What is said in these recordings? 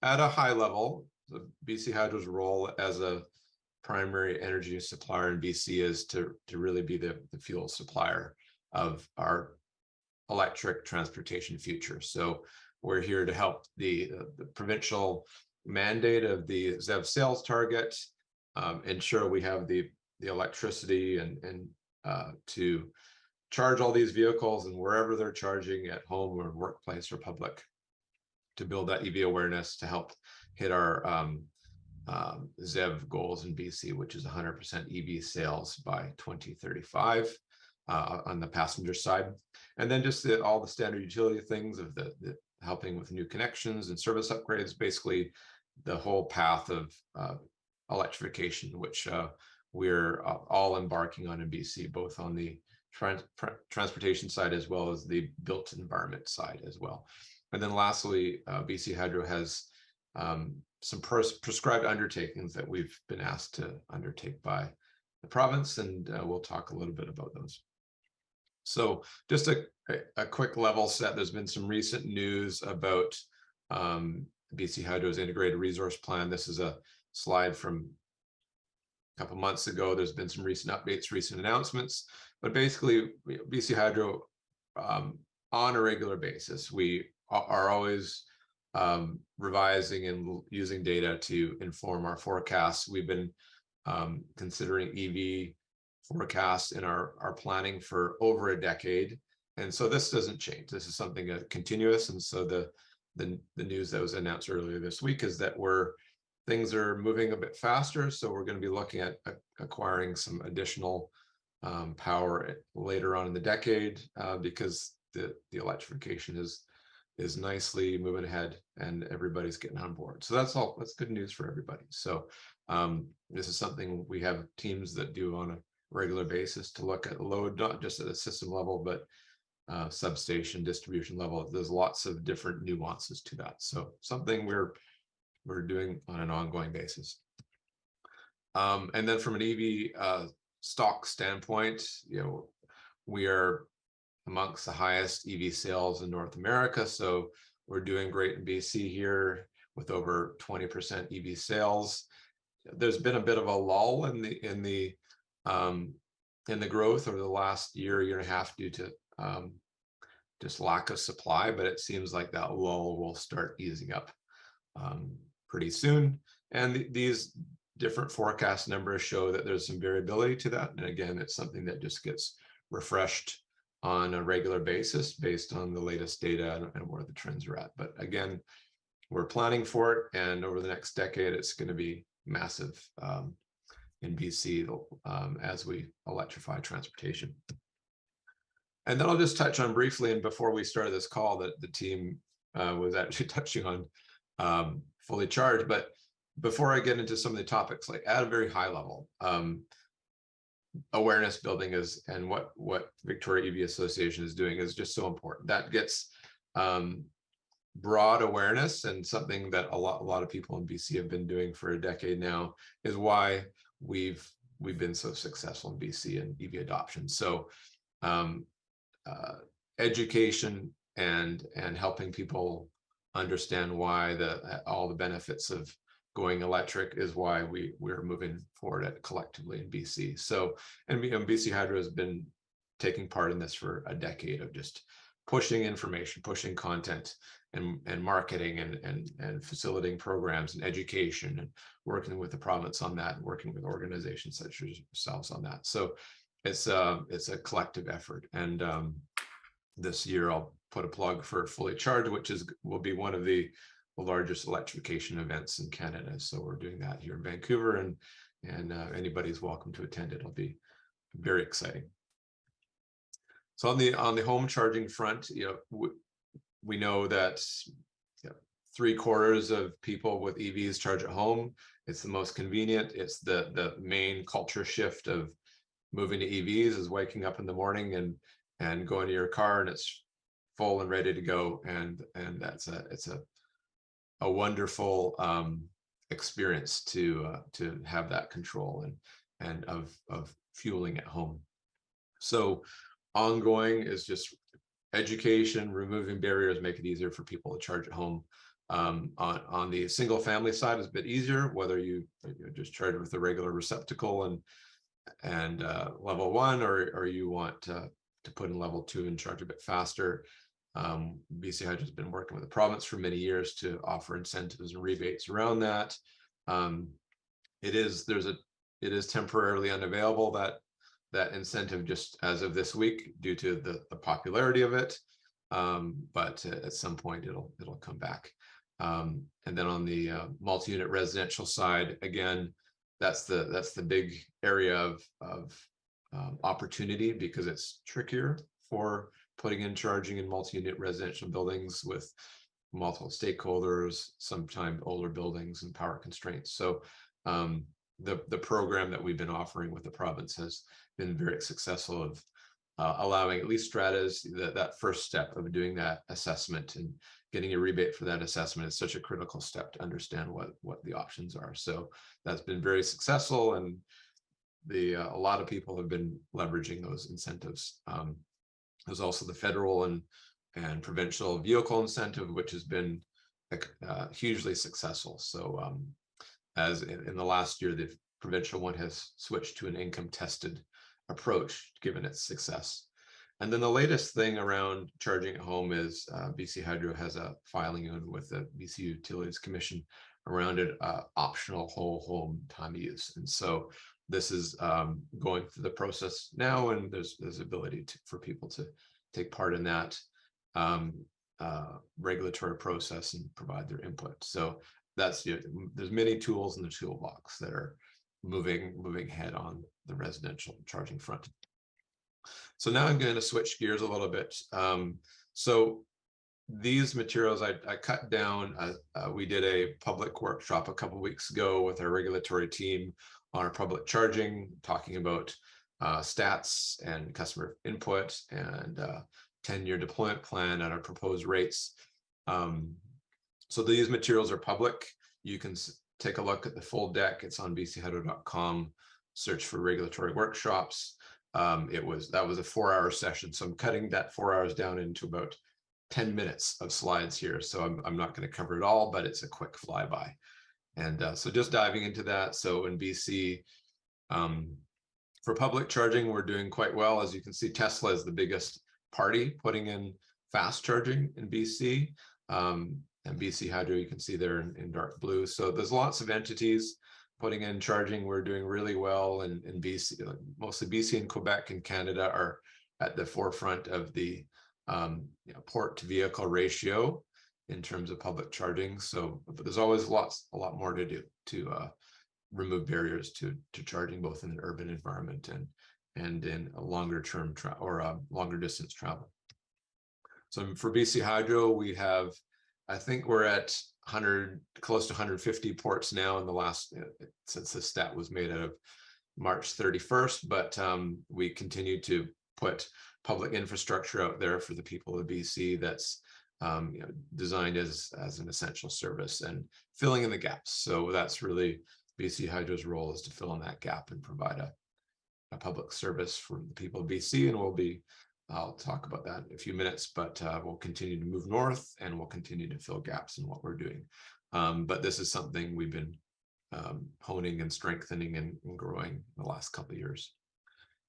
at a high level, the BC Hydro's role as a primary energy supplier in BC is to really be the fuel supplier of our electric transportation future. So we're here to help the provincial mandate of the ZEV sales target, ensure we have the electricity and to charge all these vehicles and wherever they're charging, at home or workplace or public, to build that EV awareness to help hit our ZEV goals in BC, which is 100% EV sales by 2035 on the passenger side. And then just all the standard utility things of the helping with new connections and service upgrades, basically the whole path of electrification, which we're all embarking on in BC, both on the transportation side as well as the built environment side as well. And then lastly, BC Hydro has some prescribed undertakings that we've been asked to undertake by the province, and we'll talk a little bit about those. So just a quick level set, there's been some recent news about BC Hydro's integrated resource plan. This is a slide from a couple months ago. There's been some recent updates, recent announcements, but basically BC Hydro, on a regular basis, we are always revising and using data to inform our forecasts. We've been considering EV forecasts in our planning for over a decade, and so this doesn't change. This is something continuous, and so the news that was announced earlier this week is that things are moving a bit faster, so we're going to be looking at acquiring some additional power later on in the decade, because the electrification is nicely moving ahead and everybody's getting on board. So that's good news for everybody. So this is something we have teams that do on a regular basis to look at load, not just at a system level, but substation, distribution level. There's lots of different nuances to that. So something we're doing on an ongoing basis. And then from an EV stock standpoint, we are amongst the highest EV sales in North America. So we're doing great in BC here with over 20% EV sales. There's been a bit of a lull in the growth over the last year and a half due to just lack of supply, but it seems like that lull will start easing up pretty soon. And these different forecast numbers show that there's some variability to that. And again, it's something that just gets refreshed on a regular basis based on the latest data and where the trends are at. But again, we're planning for it, and over the next decade, it's going to be massive in BC as we electrify transportation. And then I'll just touch on briefly, and before we started this call, that the team was actually touching on fully charged. But before I get into some of the topics, like at a very high level, awareness building is, and what Victoria EV Association is doing is just so important. That gets broad awareness, and something that a lot of people in BC have been doing for a decade now, is why we've been so successful in BC in EV adoption. So education and helping people understand why all the benefits of going electric is why we're moving forward collectively in BC. So, and BC Hydro has been taking part in this for a decade of just pushing information, pushing content, and marketing and facilitating programs and education, and working with the province on that, and working with organizations such as yourselves on that. So it's a collective effort. And this year I'll put a plug for Fully Charged, which will be one of the largest electrification events in Canada. So we're doing that here in Vancouver, and anybody's welcome to attend. It'll be very exciting. So on the home charging front, we know that 3/4 of people with EVs charge at home. It's the most convenient. It's the main culture shift of moving to EVs, is waking up in the morning and going to your car and it's full and ready to go. And it's a wonderful experience to have that control and of fueling at home. So ongoing is just education, removing barriers, make it easier for people to charge at home. On the single family side, it's a bit easier, whether you just charge with a regular receptacle and level 1, or you want to put in level 2 and charge a bit faster. BC Hydro has been working with the province for many years to offer incentives and rebates around that. It is temporarily unavailable, that incentive, just as of this week, due to the popularity of it. But at some point it'll come back. And then on the multi-unit residential side, again, that's the big area of opportunity, because it's trickier for putting in charging in multi-unit residential buildings with multiple stakeholders, sometimes older buildings and power constraints. So the program that we've been offering with the province has been very successful of allowing at least stratas that first step of doing that assessment, and getting a rebate for that assessment is such a critical step to understand what the options are. So that's been very successful, and a lot of people have been leveraging those incentives. There's also the federal and provincial vehicle incentive, which has been hugely successful. So as in the last year, the provincial one has switched to an income tested approach, given its success. And then the latest thing around charging at home is BC Hydro has a filing in with the BC Utilities Commission around it, optional whole home time of use. And so this is going through the process now, and there's ability for people to take part in that regulatory process and provide their input. So that's there's many tools in the toolbox that are moving ahead on the residential charging front. So now I'm going to switch gears a little bit. So these materials I cut down. We did a public workshop a couple of weeks ago with our regulatory team on our public charging, talking about stats and customer input and 10-year deployment plan and our proposed rates. So these materials are public. You can take a look at the full deck. It's on bchydro.com. Search for regulatory workshops. That was a 4-hour session. So I'm cutting that 4 hours down into about 10 minutes of slides here. So I'm not going to cover it all, but it's a quick flyby. And so just diving into that. So in BC, for public charging, we're doing quite well. As you can see, Tesla is the biggest party putting in fast charging in BC. And BC Hydro, you can see there in dark blue. So there's lots of entities putting in charging. We're doing really well in BC. Mostly BC and Quebec and Canada are at the forefront of the port to vehicle ratio in terms of public charging. So, but there's always a lot more to do to remove barriers to charging, both in an urban environment and in a longer term longer distance travel. So for BC Hydro, we have, I think we're at close to 150 ports now in the last, since the stat was made out of March 31st, but we continue to put public infrastructure out there for the people of BC that's designed as an essential service and filling in the gaps. So that's really BC Hydro's role, is to fill in that gap and provide a public service for the people of BC. And I'll talk about that in a few minutes, but we'll continue to move north, and we'll continue to fill gaps in what we're doing. But this is something we've been honing and strengthening and growing in the last couple of years.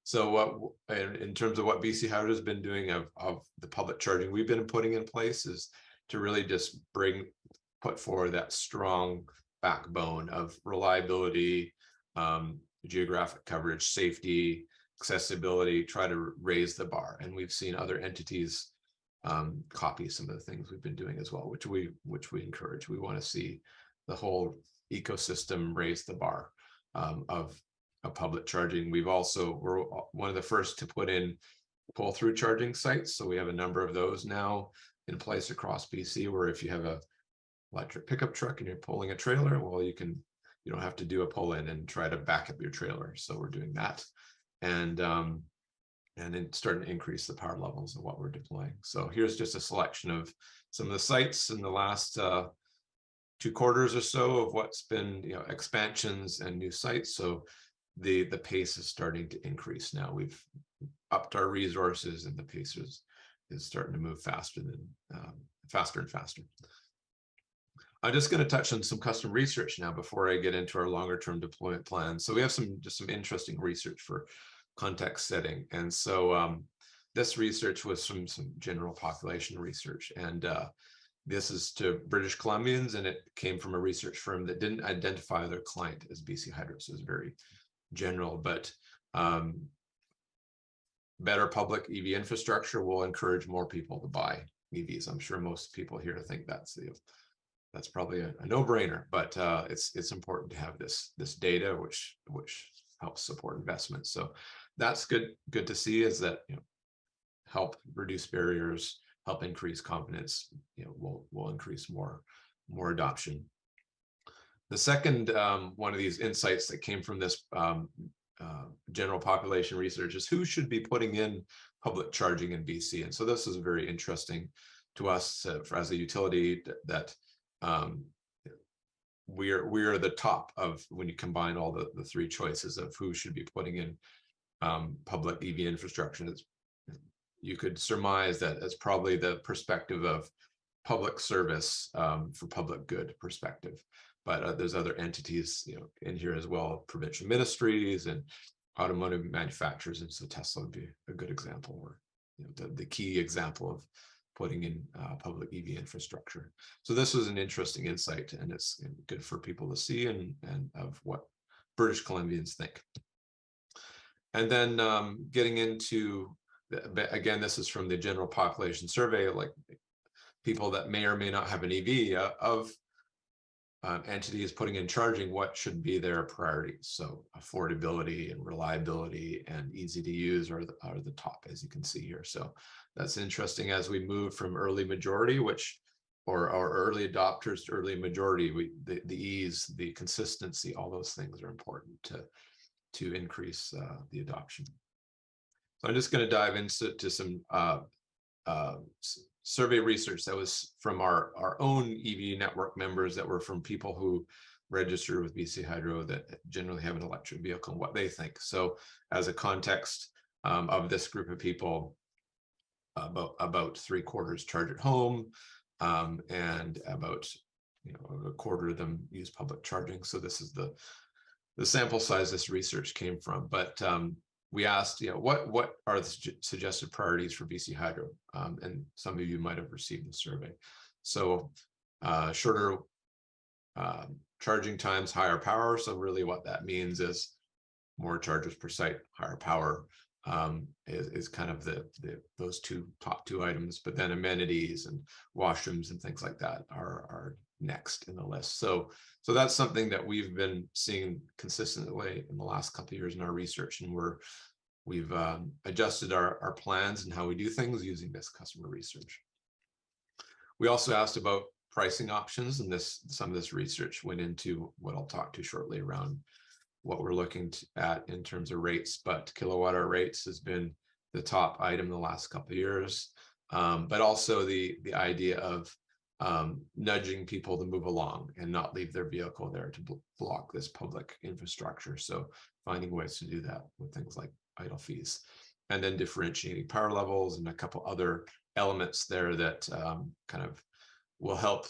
So in terms of what BC Hydro has been doing of the public charging we've been putting in place, is to really just put forward that strong backbone of reliability, geographic coverage, safety, accessibility, try to raise the bar. And we've seen other entities copy some of the things we've been doing as well, which we encourage. We want to see the whole ecosystem raise the bar of public charging. We're one of the first to put in pull-through charging sites. So we have a number of those now in place across BC, where if you have a electric pickup truck and you're pulling a trailer, well, you don't have to do a pull-in and try to back up your trailer. So we're doing that. And then starting to increase the power levels of what we're deploying. So here's just a selection of some of the sites in the last 2 quarters or so of what's been expansions and new sites. So the pace is starting to increase now. We've upped our resources, and the pace is starting to move faster and faster. I'm just going to touch on some custom research now before I get into our longer term deployment plans. So we have just some interesting research for context setting. And so this research was from some general population research. And this is to British Columbians, and it came from a research firm that didn't identify their client as BC Hydro. So it's very general, but better public EV infrastructure will encourage more people to buy EVs. I'm sure most people here think that's probably a no-brainer, but it's important to have this data which helps support investment. So that's good to see, is that help reduce barriers, help increase confidence, will increase more adoption. The second one of these insights that came from this general population research is who should be putting in public charging in BC. And so this is very interesting to us as a utility, that we are the top of, when you combine all the three choices of who should be putting in public EV infrastructure. You could surmise that it's probably the perspective of public service for public good perspective. But there's other entities in here as well, provincial ministries and automotive manufacturers. And so Tesla would be a good example, or the key example of putting in public EV infrastructure. So this was an interesting insight, and it's good for people to see and of what British Columbians think. And then getting into, again, this is from the general population survey, like people that may or may not have an EV, of entities putting in charging, what should be their priorities. So affordability and reliability and easy to use are the top, as you can see here. So that's interesting as we move from early majority, or early adopters to early majority. The ease, the consistency, all those things are important to increase the adoption. So I'm just going to dive into some survey research that was from our own EV network members, that were from people who register with BC Hydro that generally have an electric vehicle, and what they think. So as a context of this group of people, about 3/4 charge at home, and about a quarter of them use public charging. So this is the sample size this research came from. But we asked, what are the suggested priorities for BC Hydro? And some of you might have received the survey. So shorter charging times, higher power. So really what that means is more chargers per site, higher power is kind of those top two items. But then amenities and washrooms and things like that are next in the list. So that's something that we've been seeing consistently in the last couple of years in our research, and we've adjusted our plans and how we do things using this customer research. We also asked about pricing options, and some of this research went into what I'll talk to shortly around what we're looking at in terms of rates. But kilowatt-hour rates has been the top item the last couple of years, but also the idea of nudging people to move along and not leave their vehicle there to block this public infrastructure. So finding ways to do that with things like idle fees, and then differentiating power levels and a couple other elements there that kind of will help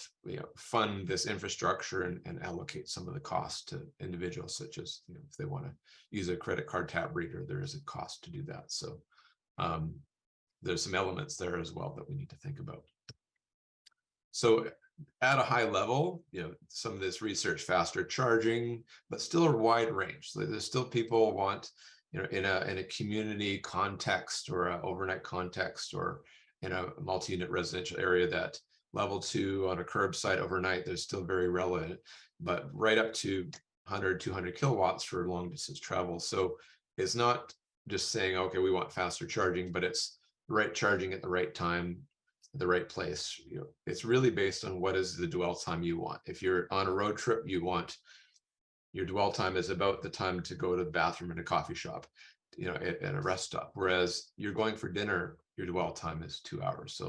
fund this infrastructure and allocate some of the costs to individuals, such as if they want to use a credit card tab reader, there is a cost to do that. So there's some elements there as well that we need to think about. So at a high level, some of this research, faster charging, but still a wide range. So there's still people want, in a community context or an overnight context, or in a multi-unit residential area, that level 2 on a curbside overnight, they're still very relevant, but right up to 100, 200 kilowatts for long distance travel. So it's not just saying, okay, we want faster charging, but it's the right charging at the right time, the right place. It's really based on what is the dwell time you want. If you're on a road trip, you want your dwell time is about the time to go to the bathroom in a coffee shop, at a rest stop. Whereas you're going for dinner, your dwell time is 2 hours.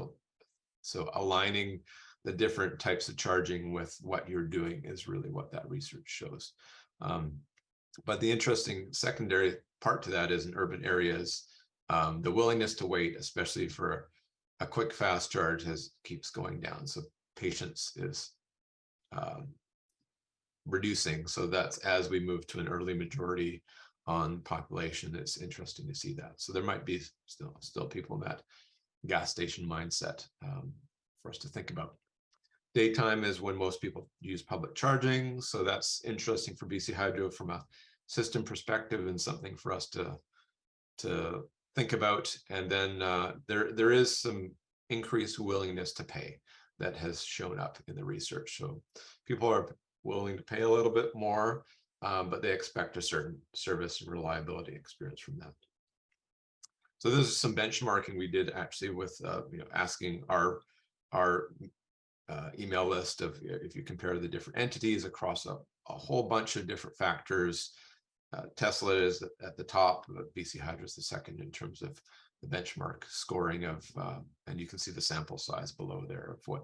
So aligning the different types of charging with what you're doing is really what that research shows. But the interesting secondary part to that is in urban areas, the willingness to wait, especially for a quick fast charge, keeps going down. So patience is reducing. So that's as we move to an early majority on population, it's interesting to see that. So there might be still people in that gas station mindset for us to think about. Daytime is when most people use public charging. So that's interesting for BC Hydro from a system perspective and something for us to think about. And then there is some increased willingness to pay that has shown up in the research. So people are willing to pay a little bit more, but they expect a certain service and reliability experience from that. So this is some benchmarking we did actually with asking our email list of, if you compare the different entities across a whole bunch of different factors. Tesla is at the top, BC Hydro is the second in terms of the benchmark scoring of, and you can see the sample size below there of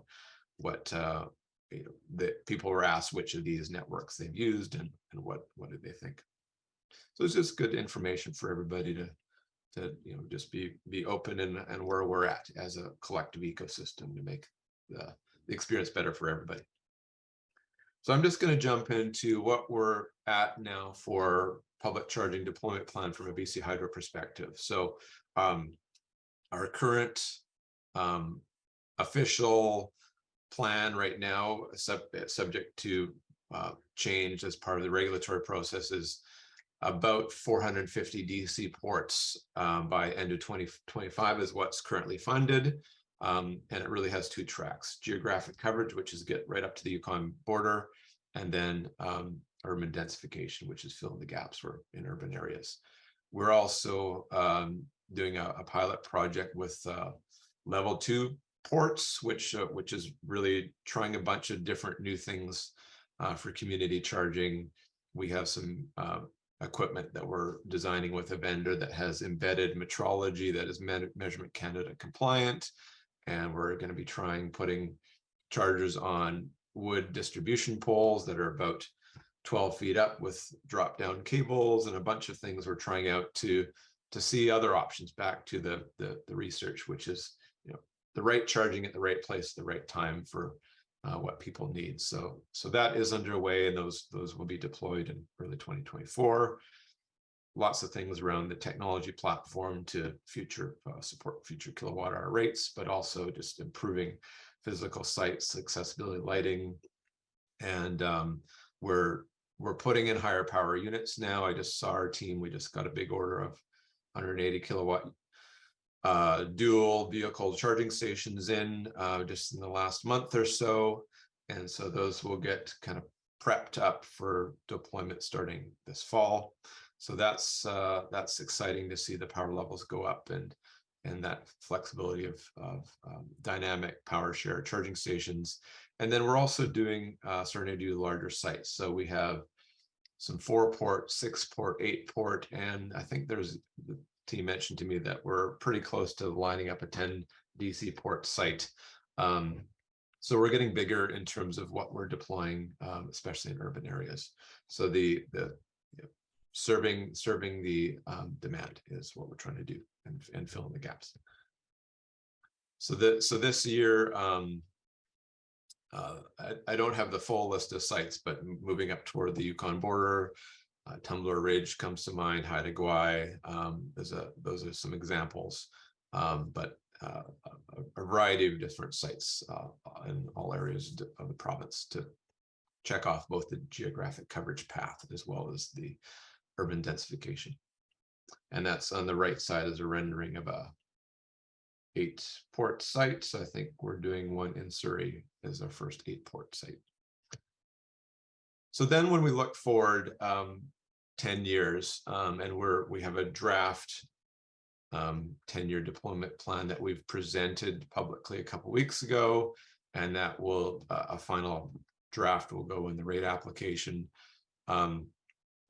what the people were asked which of these networks they've used and what did they think. So it's just good information for everybody to just be open and where we're at as a collective ecosystem to make the experience better for everybody. So I'm just going to jump into what we're at now for public charging deployment plan from a BC Hydro perspective. So our current official plan right now, subject to change as part of the regulatory process, is about 450 DC ports by end of 2025 is what's currently funded. And it really has two tracks: geographic coverage, which is get right up to the Yukon border, and then urban densification, which is filling the gaps in urban areas. We're also doing a pilot project with level 2 ports, which is really trying a bunch of different new things for community charging. We have some equipment that we're designing with a vendor that has embedded metrology that is Measurement Canada compliant. And we're going to be putting chargers on wood distribution poles that are about 12 feet up with drop down cables and a bunch of things we're trying out to see other options, back to the research, which is the right charging at the right place, the right time for what people need. So that is underway, and those will be deployed in early 2024. Lots of things around the technology platform to support future kilowatt hour rates, but also just improving physical sites, accessibility, lighting, and we're putting in higher power units now. I just saw our team, we just got a big order of 180 kilowatt dual vehicle charging stations in just in the last month or so, and so those will get kind of prepped up for deployment starting this fall. So that's exciting to see the power levels go up and that flexibility of dynamic power share charging stations. And then we're also starting to do larger sites. So we have some 4-port, 6-port, 8-port, and I think the team mentioned to me that we're pretty close to lining up a 10 DC port site. So we're getting bigger in terms of what we're deploying, especially in urban areas. So the serving the demand is what we're trying to do, and fill in the gaps. So this year, I don't have the full list of sites, but moving up toward the Yukon border, Tumbler Ridge comes to mind, Haida Gwaii, those are some examples, but a variety of different sites in all areas of the province to check off both the geographic coverage path as well as the urban densification. And that's on the right side is a rendering of a 8-port site. So I think we're doing one in Surrey as our first 8-port site. So then when we look forward 10 years, and we have a draft 10-year deployment plan that we've presented publicly a couple weeks ago, and that will a final draft will go in the rate application.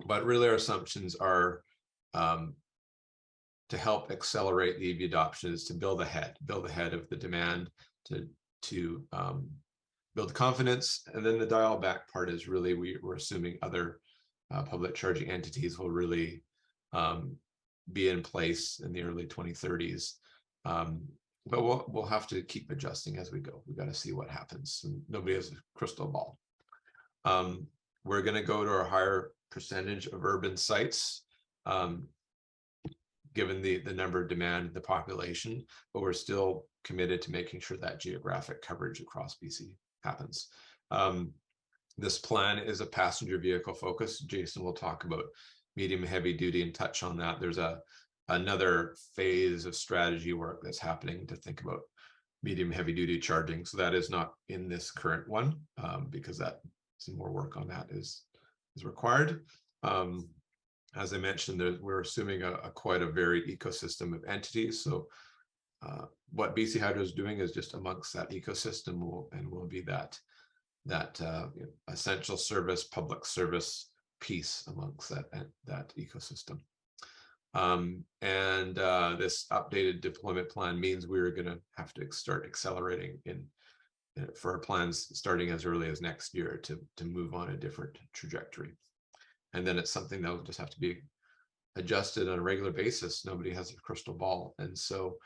But really our assumptions are to help accelerate the EV adoption is to build ahead of the demand, to build confidence. And then the dial back part is really we're assuming other public charging entities will really be in place in the early 2030s. But we'll have to keep adjusting as we go. We've got to see what happens. And nobody has a crystal ball. We're going to go to a higher percentage of urban sites, given the number of demand, the population, but we're still committed to making sure that geographic coverage across BC happens. This plan is a passenger vehicle focus. Jason will talk about medium heavy duty and touch on that. There's another phase of strategy work that's happening to think about medium heavy duty charging. So that is not in this current one, because that some more work on that is required. As I mentioned, we're assuming quite a varied ecosystem of entities. So what BC Hydro is doing is just amongst that ecosystem will be that essential service, public service piece amongst that ecosystem. This updated deployment plan means we're going to have to start accelerating for our plans starting as early as next year to move on a different trajectory. And then it's something that will just have to be adjusted on a regular basis. Nobody has a crystal ball. And so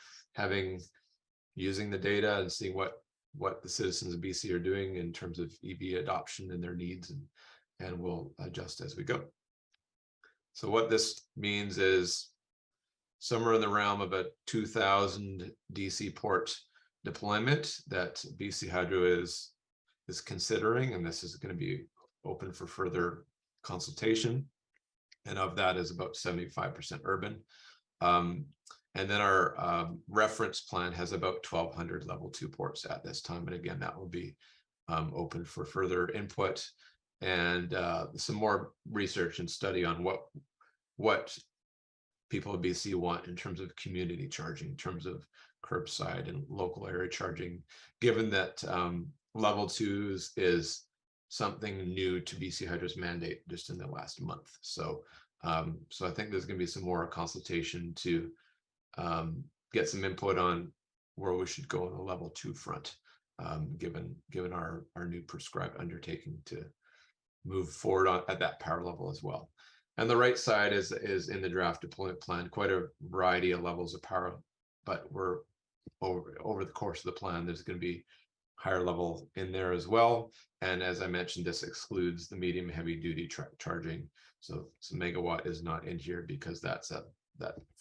using the data and seeing what the citizens of BC are doing in terms of EV adoption and their needs, and we'll adjust as we go. So what this means is somewhere in the realm of a 2,000 DC port deployment that BC Hydro is considering, and this is going to be open for further consultation. And of that is about 75% urban. And then our reference plan has about 1,200 level 2 ports at this time. And again, that will be open for further input and some more research and study on what people of BC want in terms of community charging, in terms of curbside and local area charging, given that level 2s is something new to BC Hydro's mandate just in the last month. So I think there's going to be some more consultation to get some input on where we should go on the level 2 front, given our new prescribed undertaking to move forward at that power level as well. And the right side is in the draft deployment plan, quite a variety of levels of power, but we're over the course of the plan, there's going to be higher level in there as well. And as I mentioned, this excludes the medium heavy duty charging. So megawatt is not in here because that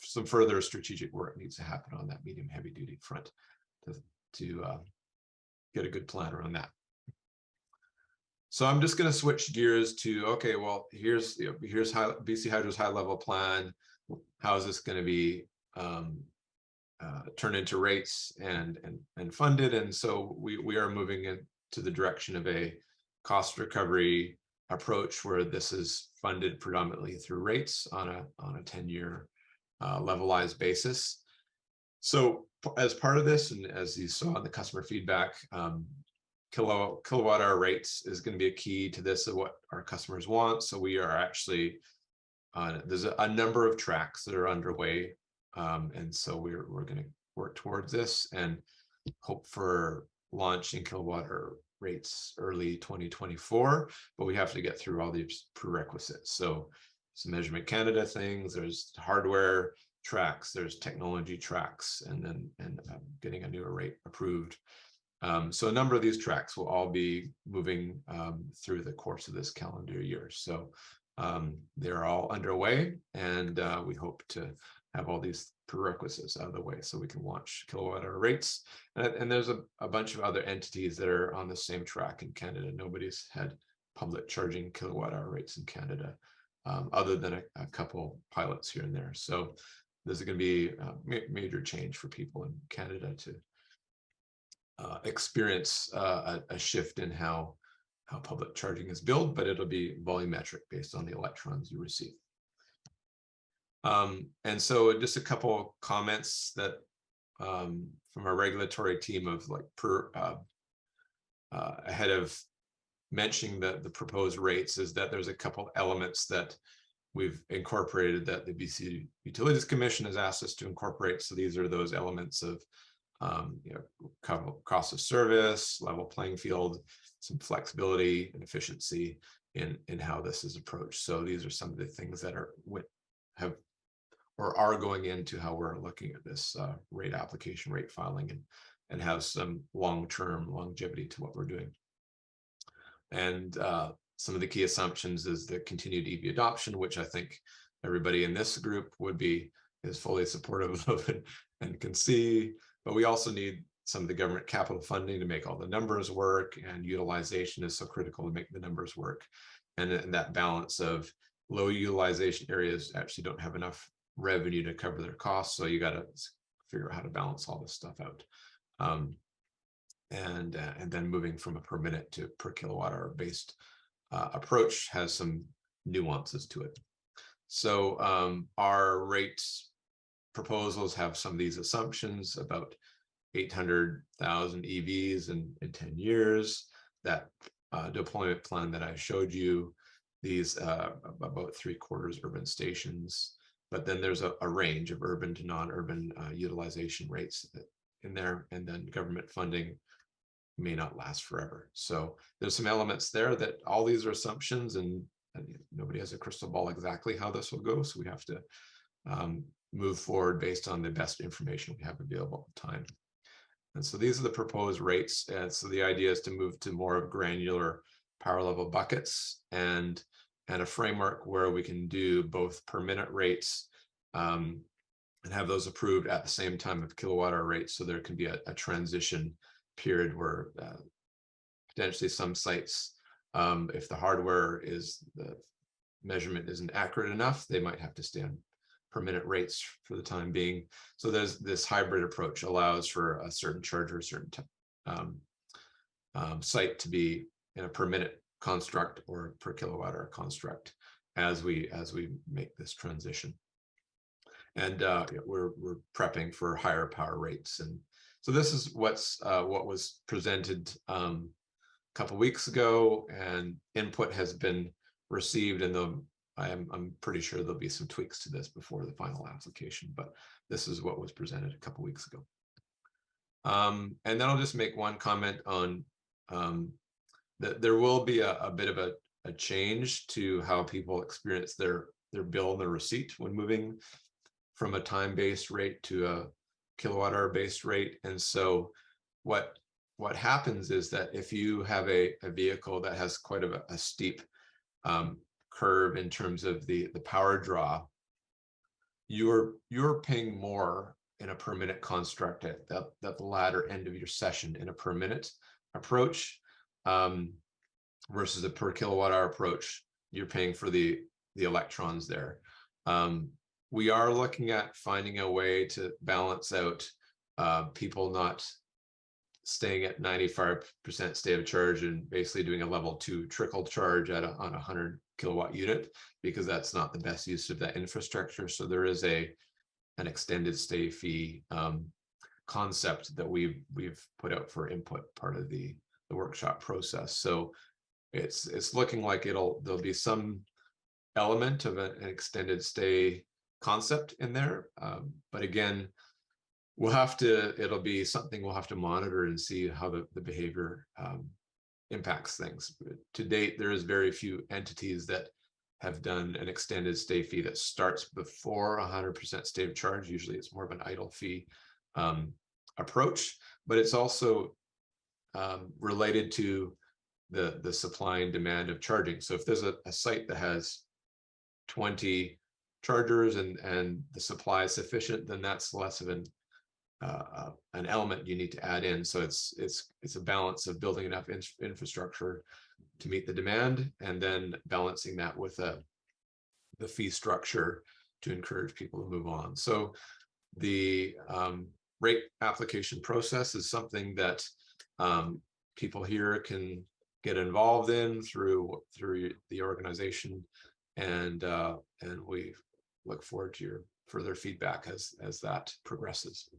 some further strategic work needs to happen on that medium heavy duty front to get a good plan around that. So I'm just going to switch gears to, okay, well, here's BC Hydro's high level plan. How is this going to be turned into rates and funded? And so we are moving into the direction of a cost recovery approach where this is funded predominantly through rates on a 10-year levelized basis. So as part of this, and as you saw in the customer feedback, kilowatt hour rates is going to be a key to this of what our customers want. So we are actually there's a number of tracks that are underway, and so we're going to work towards this and hope for launching kilowatt hour rates early 2024, but we have to get through all these prerequisites. So some Measurement Canada things, there's hardware tracks, there's technology tracks, and getting a newer rate approved. So a number of these tracks will all be moving through the course of this calendar year. So they're all underway, and we hope to have all these prerequisites out of the way so we can launch kilowatt hour rates. And there's a bunch of other entities that are on the same track in Canada. Nobody's had public charging kilowatt hour rates in Canada, other than a couple pilots here and there. So there's going to be a major change for people in Canada to experience a shift in how public charging is billed, but it'll be volumetric based on the electrons you receive. And so just a couple comments that from our regulatory team of like ahead of mentioning the proposed rates is that there's a couple elements that we've incorporated that the BC Utilities Commission has asked us to incorporate. So these are those elements of cost of service, level playing field, some flexibility and efficiency in how this is approached. So these are some of the things that are going into how we're looking at this rate application, rate filing, and have some long-term longevity to what we're doing. And some of the key assumptions is the continued EV adoption, which I think everybody in this group is fully supportive of and can see. But we also need some of the government capital funding to make all the numbers work, and utilization is so critical to make the numbers work. And that balance of low utilization areas actually don't have enough revenue to cover their costs. So you got to figure out how to balance all this stuff out. And then moving from a per minute to per kilowatt hour based approach has some nuances to it. So our rates proposals have some of these assumptions about 800,000 EVs in 10 years. That deployment plan that I showed you, these about 3/4 urban stations, but then there's a range of urban to non-urban utilization rates in there, and then government funding may not last forever. So there's some elements there that all these are assumptions, and nobody has a crystal ball exactly how this will go. So we have to move forward based on the best information we have available at the time. And so these are the proposed rates. And so the idea is to move to more of granular power level buckets and a framework where we can do both per minute rates and have those approved at the same time of kilowatt hour rates. So there can be a transition period where potentially some sites, if the hardware the measurement isn't accurate enough, they might have to stay on per minute rates for the time being. So there's this hybrid approach allows for a certain charger, a certain site to be in a per minute construct or per kilowatt hour construct as we make this transition. And we're prepping for higher power rates. And so this is what was presented a couple weeks ago, and input has been received, and I'm pretty sure there'll be some tweaks to this before the final application, but this is what was presented a couple weeks ago. And then I'll just make one comment on that there will be a bit of a change to how people experience their bill and their receipt when moving from a time-based rate to a kilowatt hour based rate. And so what happens is that if you have a vehicle that has quite a steep curve in terms of the power draw, you're paying more in a per minute construct at the latter end of your session in a per minute approach versus a per kilowatt hour approach. You're paying for the electrons there. We are looking at finding a way to balance out people not staying at 95% state of charge and basically doing a level 2 trickle charge on a 100 kilowatt unit, because that's not the best use of that infrastructure. So there is an extended stay fee concept that we've put out for input, part of the workshop process. So it's looking like there'll be some element of an extended stay concept in there, but again, it'll be something we'll have to monitor and see how the behavior impacts things. To date, there is very few entities that have done an extended stay fee that starts before 100% state of charge. Usually it's more of an idle fee approach, but it's also related to the supply and demand of charging. So if there's a site that has 20 chargers and the supply is sufficient, then that's less of an element you need to add in. So it's a balance of building enough infrastructure to meet the demand, and then balancing that with the fee structure to encourage people to move on. So the rate application process is something that people here can get involved in through the organization, and we look forward to your further feedback as that progresses.